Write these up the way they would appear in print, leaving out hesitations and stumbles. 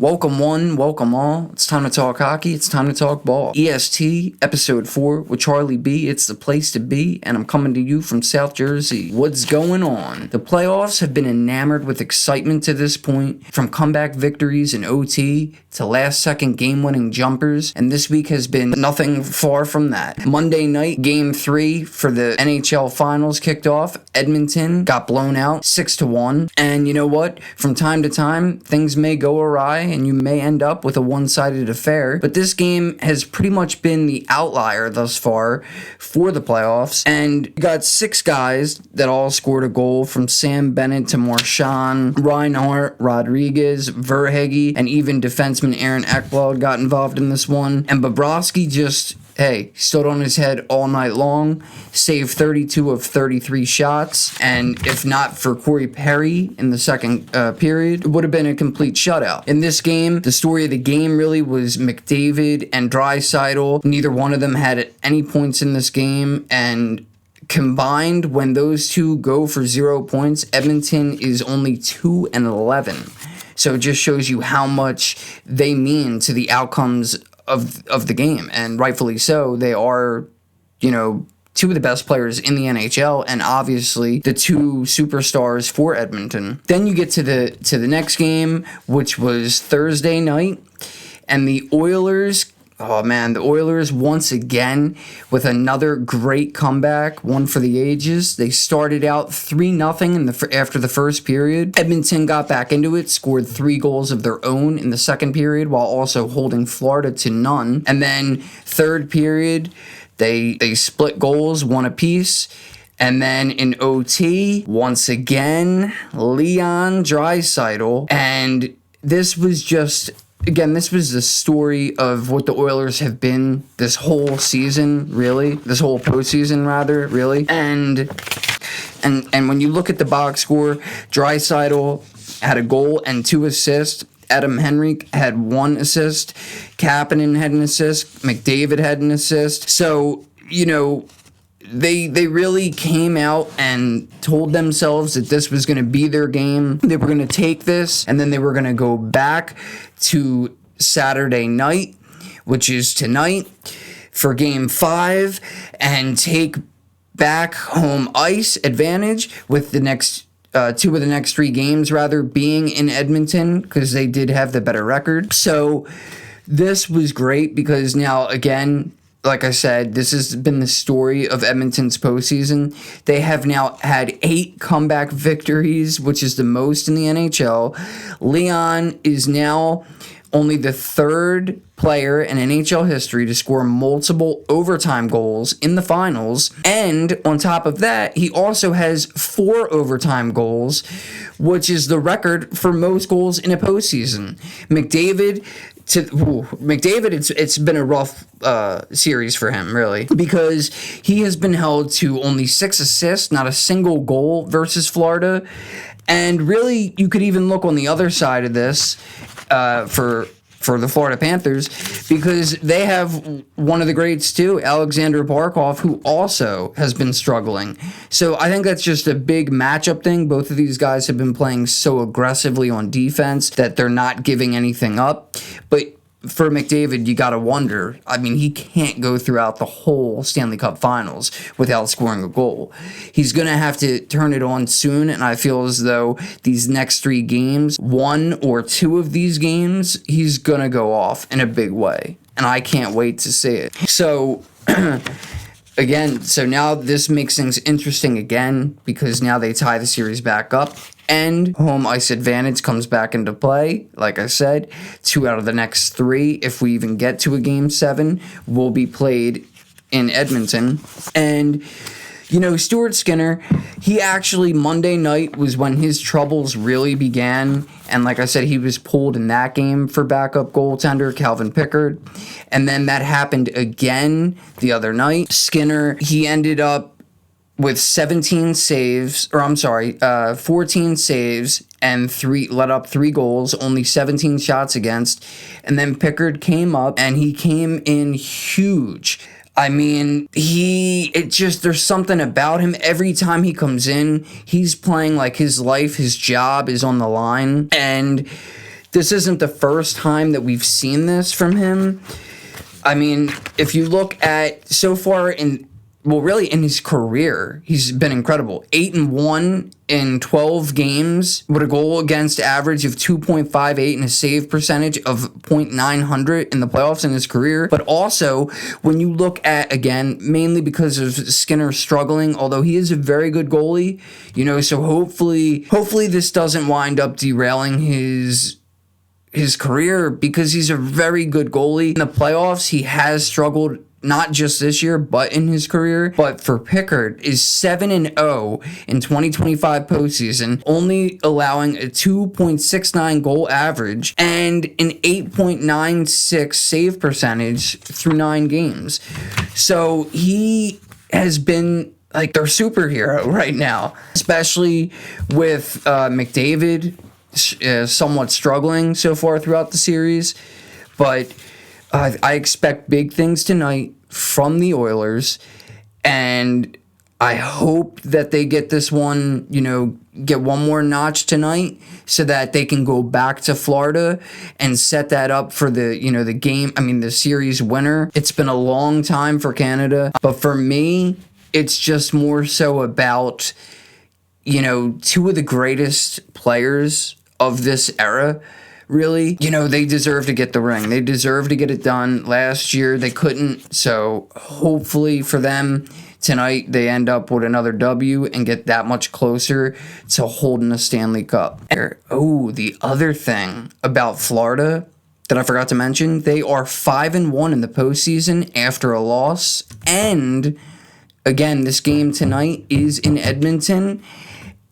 Welcome one, welcome all. It's time to talk hockey. It's time to talk ball. EST episode 4 with Charlie B. It's the place to be, and I'm coming to you from South Jersey. What's going on? The playoffs have been enamored with excitement to this point, from comeback victories in OT to last-second game-winning jumpers, and this week has been nothing far from that. Monday night, Game 3 for the NHL Finals kicked off. Edmonton got blown out 6-1, and you know what? From time to time, things may go awry, and you may end up with a one-sided affair, but this game has pretty much been the outlier thus far for the playoffs, and you got 6 guys that all scored a goal, from Sam Bennett to Marchand, Reinhart, Rodriguez, Verhage, and even defenseman Aaron Ekblad got involved in this one, and Bobrovsky just stood on his head all night long, saved 32 of 33 shots, and if not for Corey Perry in the second period, it would have been a complete shutout. In this game, the story of the game really was McDavid and Draisaitl. Neither one of them had any points in this game, and combined, when those two go for 0 points, Edmonton is only 2-11. So it just shows you how much they mean to the outcomes of the game, and rightfully so. They are, two of the best players in the NHL, and obviously the two superstars for Edmonton. Then you get to the next game, which was Thursday night, and the Oilers. Oh man, the Oilers once again with another great comeback, one for the ages. They started out 3-0 after the first period. Edmonton got back into it, scored 3 goals of their own in the second period, while also holding Florida to none. And then third period, they split goals, 1 apiece. And then in OT, once again, Leon Draisaitl, and this was just. Again, this was the story of what the Oilers have been this whole season, really. This whole postseason, rather, really. And when you look at the box score, Draisaitl had a goal and 2 assists. Adam Henrique had 1 assist. Kapanen had an assist. McDavid had an assist. So, They really came out and told themselves that this was going to be their game. They were going to take this, and then they were going to go back to Saturday night, which is tonight, for Game 5, and take back home ice advantage with the next 2 of the next 3 games, rather, being in Edmonton, because they did have the better record. So this was great because now, again, like I said, this has been the story of Edmonton's postseason. They have now had 8 comeback victories, which is the most in the NHL. Leon is now only the 3rd player in NHL history to score multiple overtime goals in the finals. And on top of that, he also has 4 overtime goals, which is the record for most goals in a postseason. McDavid, it's been a rough series for him, really, because he has been held to only 6 assists, not a single goal versus Florida. And really, you could even look on the other side of this for the Florida Panthers, because they have one of the greats too, Alexander Barkov, who also has been struggling. So I think that's just a big matchup thing. Both of these guys have been playing so aggressively on defense that they're not giving anything up. But for McDavid, you got to wonder. I mean, he can't go throughout the whole Stanley Cup Finals without scoring a goal. He's going to have to turn it on soon, and I feel as though these next 3 games, 1 or 2 of these games, he's going to go off in a big way, and I can't wait to see it. So, again, now this makes things interesting again, because now they tie the series back up, and home ice advantage comes back into play. Like I said, 2 out of the next 3, if we even get to a Game 7, will be played in Edmonton. And, Stuart Skinner, he actually, Monday night was when his troubles really began. And like I said, he was pulled in that game for backup goaltender Calvin Pickard. And then that happened again the other night. Skinner, he ended up with 14 saves, and let up 3 goals, only 17 shots against. And then Pickard came up, and he came in huge. I mean, there's something about him. Every time he comes in, he's playing like his life, his job is on the line. And this isn't the first time that we've seen this from him. I mean, if you look at so far really in his career, he's been incredible. 8-1 in 12 games with a goal against average of 2.58 and a save percentage of .900 in the playoffs in his career. But also, when you look at, again, mainly because of Skinner struggling, although he is a very good goalie, so hopefully this doesn't wind up derailing his career, because he's a very good goalie. In the playoffs, he has struggled, not just this year, but in his career. But for Pickard, is 7-0 in 2025 postseason, only allowing a 2.69 goal average and an 8.96 save percentage through 9 games. So he has been like their superhero right now, especially with McDavid somewhat struggling so far throughout the series. But I expect big things tonight from the Oilers, and I hope that they get this one, get one more notch tonight so that they can go back to Florida and set that up for the game. I mean, the series winner. It's been a long time for Canada, but for me, it's just more so about, two of the greatest players of this era. Really, they deserve to get the ring. They deserve to get it done. Last year, they couldn't. So hopefully for them, tonight they end up with another W and get that much closer to holding a Stanley Cup. Oh, the other thing about Florida that I forgot to mention, they are 5-1 in the postseason after a loss. And again, this game tonight is in Edmonton.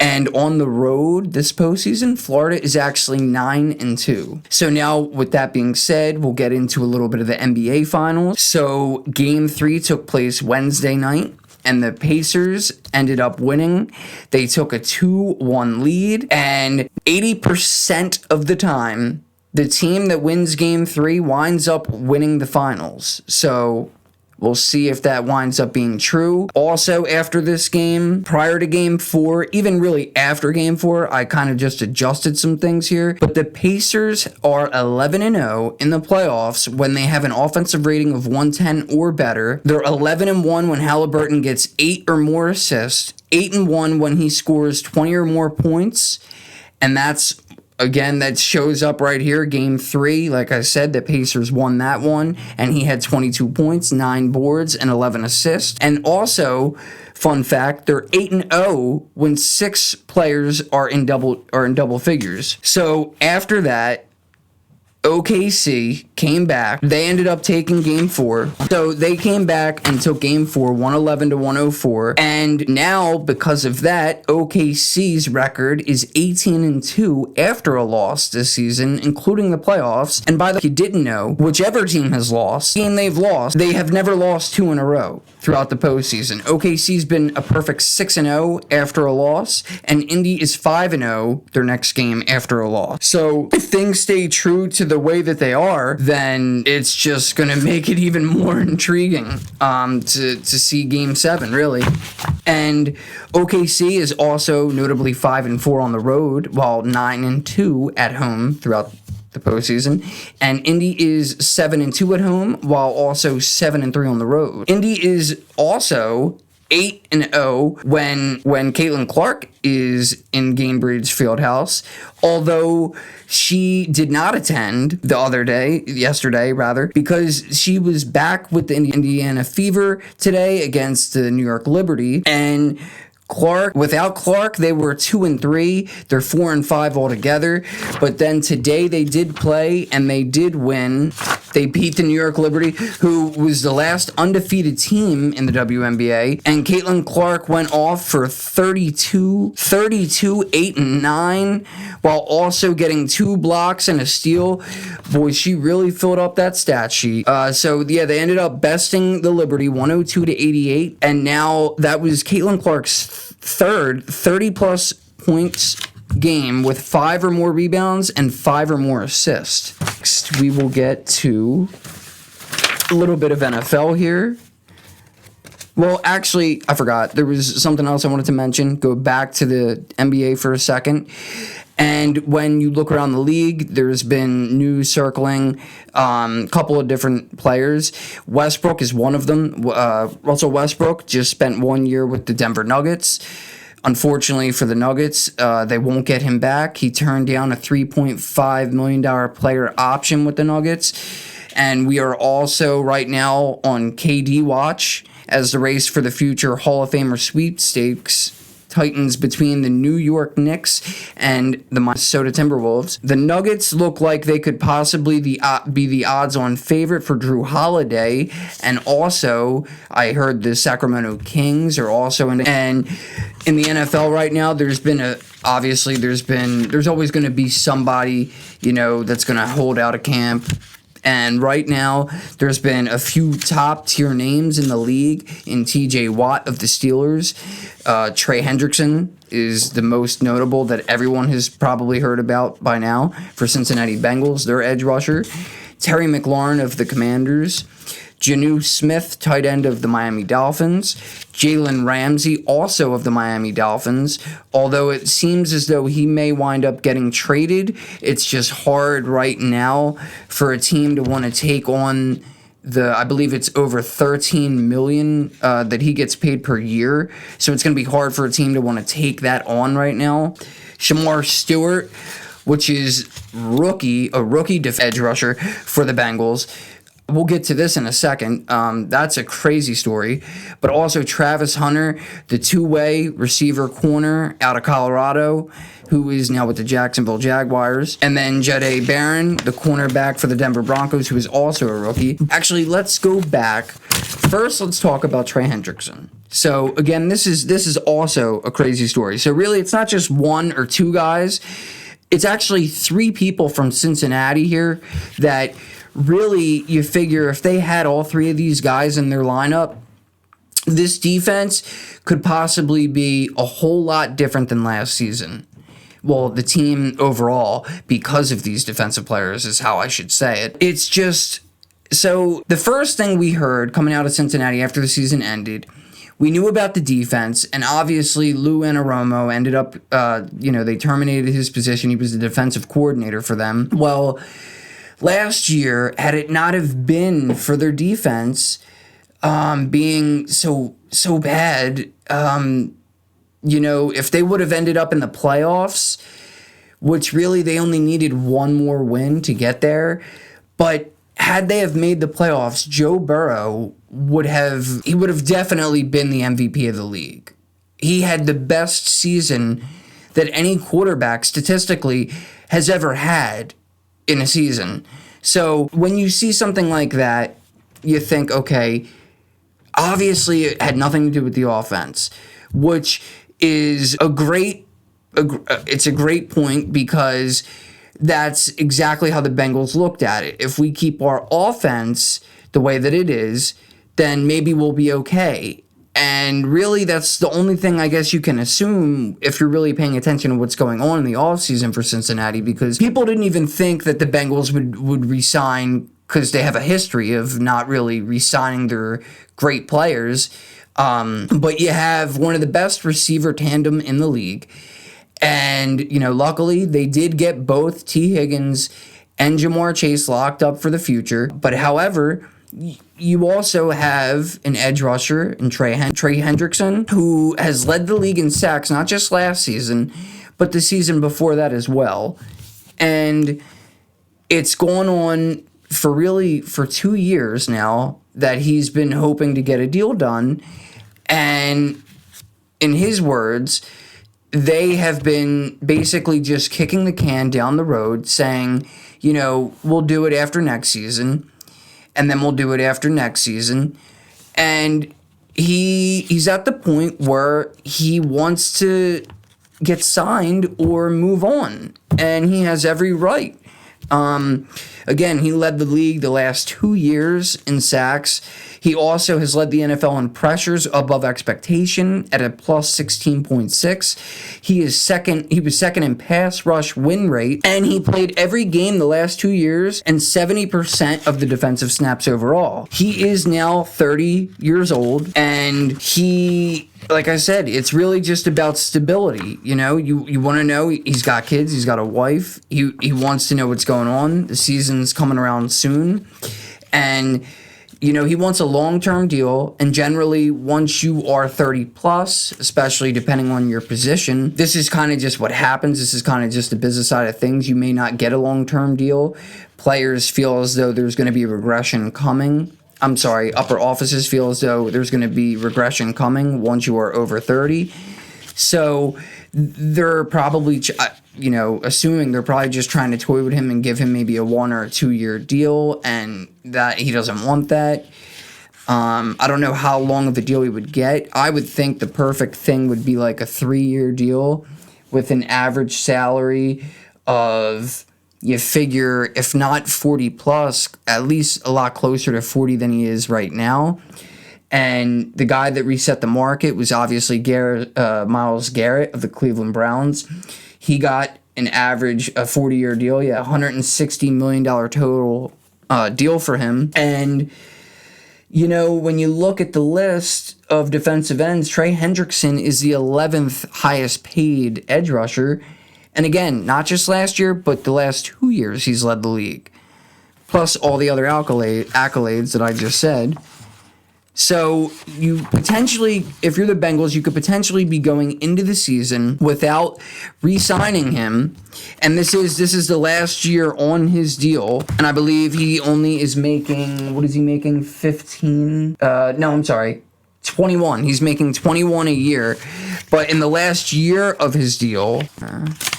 And on the road this postseason, Florida is actually 9-2. So now, with that being said, we'll get into a little bit of the NBA Finals. So Game 3 took place Wednesday night, and the Pacers ended up winning. They took a 2-1 lead, and 80% of the time, the team that wins Game 3 winds up winning the finals. So we'll see if that winds up being true. Also, after this game, prior to Game 4, even really after Game 4, I kind of just adjusted some things here. But the Pacers are 11-0 in the playoffs when they have an offensive rating of 110 or better. They're 11-1 when Halliburton gets 8 or more assists, 8-1 when he scores 20 or more points. And that's, again, that shows up right here. Game 3, like I said, the Pacers won that one, and he had 22 points, 9 boards, and 11 assists. And also, fun fact, they're 8-0 when 6 players are in double figures. So after that, OKC came back. They ended up taking Game 4. So they came back and took Game 4, 111-104. And now, because of that, OKC's record is 18-2 after a loss this season, including the playoffs. And by the way, if you didn't know, whichever team has lost, game they've lost, they have never lost 2 in a row throughout the postseason. OKC's been a perfect 6-0 after a loss, and Indy is 5-0 their next game after a loss. So if things stay true to the way that they are, then it's just going to make it even more intriguing to see Game 7, really. And OKC is also notably 5-4 on the road, while 9-2 at home throughout the postseason. And Indy is 7-2 at home, while also 7-3 on the road. Indy is also 8-0 when Caitlin Clark is in Gainbridge Fieldhouse, although she did not attend yesterday, because she was back with the Indiana Fever today against the New York Liberty. And without Clark, they were 2-3. They're 4-5 altogether. But then today they did play and they did win. They beat the New York Liberty, who was the last undefeated team in the WNBA. And Caitlin Clark went off for 32, 8, and 9, while also getting 2 blocks and a steal. Boy, she really filled up that stat sheet. They ended up besting the Liberty 102-88. And now that was Caitlin Clark's third 30-plus points game with 5 or more rebounds and 5 or more assists. Next, we will get to a little bit of NFL here. Well, actually, I forgot. There was something else I wanted to mention. Go back to the NBA for a second. And when you look around the league, there's been news circling a couple of different players. Westbrook is one of them. Russell Westbrook just spent 1 year with the Denver Nuggets. Unfortunately for the Nuggets, they won't get him back. He turned down a $3.5 million player option with the Nuggets. And we are also right now on KD watch as the race for the future Hall of Famer sweepstakes tightens between the New York Knicks and the Minnesota Timberwolves. The Nuggets look like they could possibly be the odds-on favorite for Drew Holiday, and also I heard the Sacramento Kings are also in. And in the NFL right now, there's always going to be somebody that's going to hold out a camp. And right now, there's been a few top-tier names in the league in T.J. Watt of the Steelers. Trey Hendrickson is the most notable that everyone has probably heard about by now for Cincinnati Bengals, their edge rusher. Terry McLaurin of the Commanders. Jonnu Smith, tight end of the Miami Dolphins. Jalen Ramsey, also of the Miami Dolphins. Although it seems as though he may wind up getting traded, it's just hard right now for a team to want to take on I believe it's over $13 million that he gets paid per year. So it's going to be hard for a team to want to take that on right now. Shamar Stewart, which is a rookie edge rusher for the Bengals. We'll get to this in a second. That's a crazy story. But also Travis Hunter, the two-way receiver corner out of Colorado, who is now with the Jacksonville Jaguars. And then Jahdae Barron, the cornerback for the Denver Broncos, who is also a rookie. Actually, let's go back. First, let's talk about Trey Hendrickson. So, again, this is also a crazy story. So, really, it's not just one or two guys. It's actually three people from Cincinnati here that really, you figure if they had all three of these guys in their lineup, this defense could possibly be a whole lot different than last season. Well, the team overall, because of these defensive players, is how I should say it. It's just, so the first thing we heard coming out of Cincinnati after the season ended, we knew about the defense, and obviously Lou Anarumo ended up, they terminated his position. He was the defensive coordinator for them. Well, last year, had it not have been for their defense being so bad, if they would have ended up in the playoffs, which really they only needed one more win to get there, but had they have made the playoffs, Joe Burrow would have definitely been the MVP of the league. He had the best season that any quarterback statistically has ever had in a season. So when you see something like that, you think, okay, obviously it had nothing to do with the offense, which is a great point, because that's exactly how the Bengals looked at it. If we keep our offense the way that it is, then maybe we'll be okay. And really, that's the only thing I guess you can assume if you're really paying attention to what's going on in the offseason for Cincinnati, because people didn't even think that the Bengals would re-sign, because they have a history of not really re-signing their great players. But you have one of the best receiver tandem in the league. And, luckily, they did get both T. Higgins and Jamar Chase locked up for the future. But, however, you also have an edge rusher in Trey Hendrickson, who has led the league in sacks, not just last season, but the season before that as well. And it's gone on for 2 years now that he's been hoping to get a deal done. And in his words, they have been basically just kicking the can down the road, saying, we'll do it after next season. And then we'll do it after next season. And he's at the point where he wants to get signed or move on. And he has every right Again, he led the league the last 2 years in sacks. He also has led the NFL in pressures above expectation at a plus 16.6. He was second in pass rush win rate, and he played every game the last 2 years and 70% of the defensive snaps overall. He is now 30 years old, and like I said, it's really just about stability. You know, you want to know he's got kids, he's got a wife. He wants to know what's going on. The season's coming around soon, and you know, he wants a long-term deal, and generally, once you are 30 plus, especially depending on your position, this is kind of just what happens. This is kind of just the business side of things. You may not get a long-term deal. Players feel as though there's going to be regression coming. Upper offices feel as though there's going to be regression coming once you are over 30. So they're probably, assuming they're probably just trying to toy with him and give him maybe a 1 or 2 year deal, and that he doesn't want that. I don't know how long of a deal he would get. I would think the perfect thing would be like a 3-year deal with an average salary of, you figure, if not 40 plus, at least a lot closer to 40 than he is right now. And the guy that reset the market was obviously Myles Garrett of the Cleveland Browns. He got an average, a 40-year deal, $160 million total deal for him. And, you know, when you look at the list of defensive ends, Trey Hendrickson is the 11th highest paid edge rusher. And again, not just last year, but the last 2 years he's led the league. Plus all the other accolades that I just said. So you potentially, if you're the Bengals, you could potentially be going into the season without re-signing him. And this is the last year on his deal. And I believe he only is making, what is he making? 21. He's making 21 a year. But in the last year of his deal,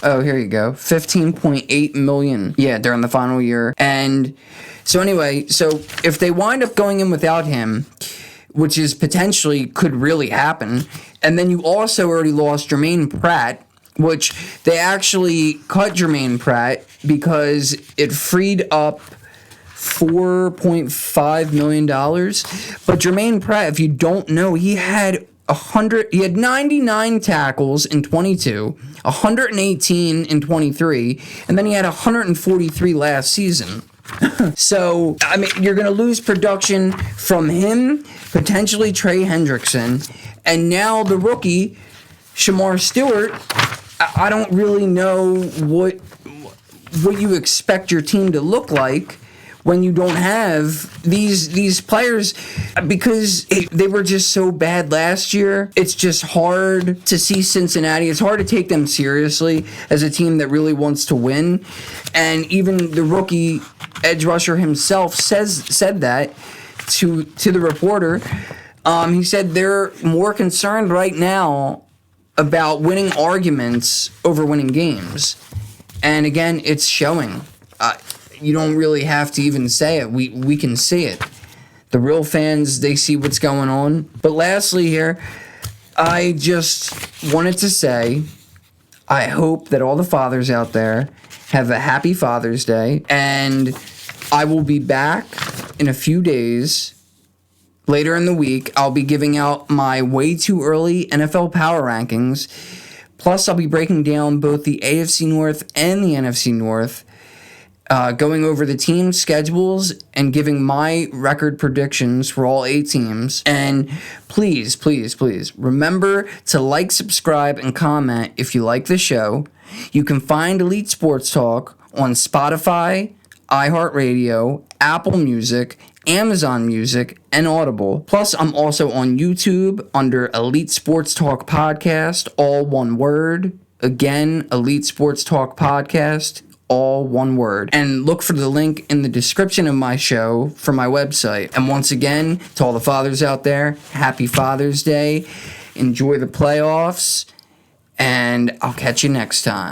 here you go, 15.8 million. Yeah, during the final year. And so anyway, so if they wind up going in without him, which is potentially could really happen, and then you also already lost Jermaine Pratt, which they actually cut Jermaine Pratt because it freed up $4.5 million. But Jermaine Pratt, if you don't know, he had 99 tackles in 22, 118 in 23, and then he had 143 last season. So, I mean, you're going to lose production from him, potentially Trey Hendrickson, and now the rookie, Shamar Stewart. I don't really know what you expect your team to look like when you don't have these players, because they were just so bad last year. It's just hard to see Cincinnati. It's hard to take them seriously as a team that really wants to win. And even the rookie edge rusher himself said that to the reporter. He said they're more concerned right now about winning arguments over winning games. And again, it's showing. You don't really have to even say it. We can see it. The real fans, they see what's going on. But lastly here, I just wanted to say, I hope that all the fathers out there have a happy Father's Day. And I will be back in a few days. Later in the week, I'll be giving out my way too early NFL power rankings. Plus, I'll be breaking down both the AFC North and the NFC North. Going over the team schedules and giving my record predictions for all 8 teams. And please, please, please remember to like, subscribe, and comment if you like the show. You can find Elite Sports Talk on Spotify, iHeartRadio, Apple Music, Amazon Music, and Audible. Plus, I'm also on YouTube under Elite Sports Talk Podcast, all one word. Again, Elite Sports Talk Podcast, all one word. And look for the link in the description of my show for my website. And once again, to all the fathers out there, happy Father's Day. Enjoy the playoffs, and I'll catch you next time.